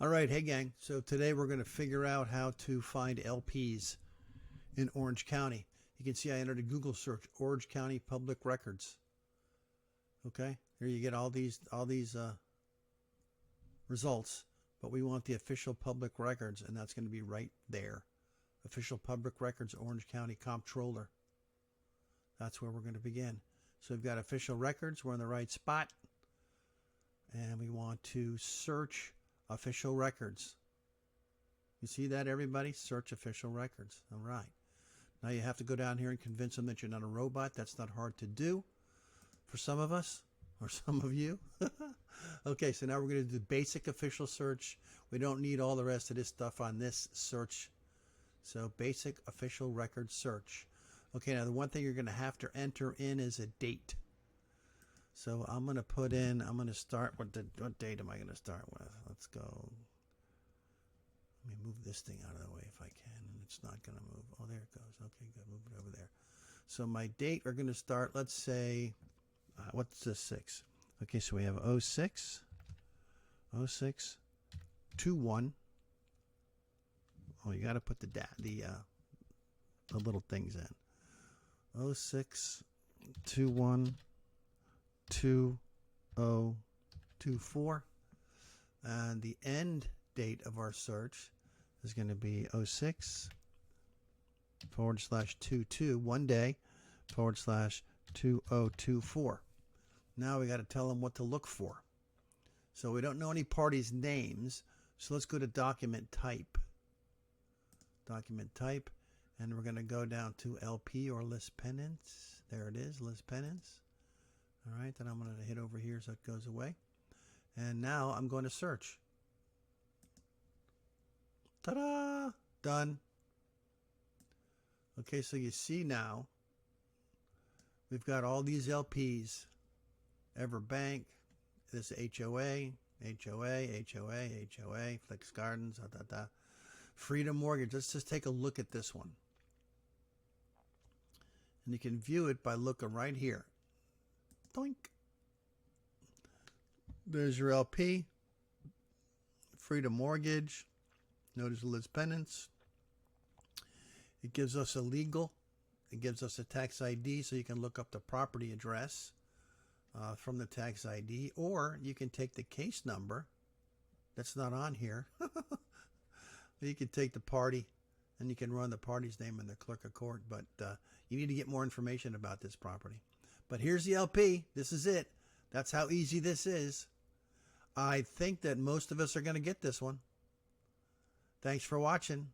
All right, hey gang. So today we're going to figure out how to find LPs in Orange County. You can see I entered a Google search, Orange County Public Records. Okay, here you get all these results, but we want the official public records, and that's going to be right there. Official Public Records, Orange County Comptroller. That's where we're going to begin. So we've got official records. We're in the right spot, and we want to search official records. You see that, everybody? Search official records. All right. Now you have to go down here and convince them that you're not a robot. That's not hard to do for some of us, or some of you. Okay, so now we're going to do basic official search. We don't need all the rest of this stuff on this search. So basic official record search. Okay, now the one thing you're going to have to enter in is a date. So I'm going to put in, I'm going to start, what date am I going to start with? Let's go. Let me move this thing out of the way if I can, and it's not going to move. Oh, there it goes. Okay, good. Move it over there. So my date, we're going to start, let's say, what's this 6? Okay, so we have 06, 06, 21. Oh, you got to put the little things in. 06, 21, 2024, and the end date of our search is going to be 06/22, one day, /2024. Now we got to tell them what to look for. So we don't know any parties' names, so let's go to document type. Document type, and we're going to go down to LP or list pendants. There it is, list pendants. All right, then I'm going to hit over here so it goes away. And now I'm going to search. Ta-da! Done. Okay, so you see now we've got all these LPs. Everbank, this HOA, Flex Gardens, Freedom Mortgage. Let's just take a look at this one. And you can view it by looking right here. Doink. There's your LP. Freedom Mortgage. Notice the list pendants. It gives us a legal. It gives us a tax ID, so you can look up the property address from the tax ID, or you can take the case number that's not on here. You can take the party, and you can run the party's name in the clerk of court, but you need to get more information about this property. But here's the LP. This is it. That's how easy this is. I think that most of us are going to get this one. Thanks for watching.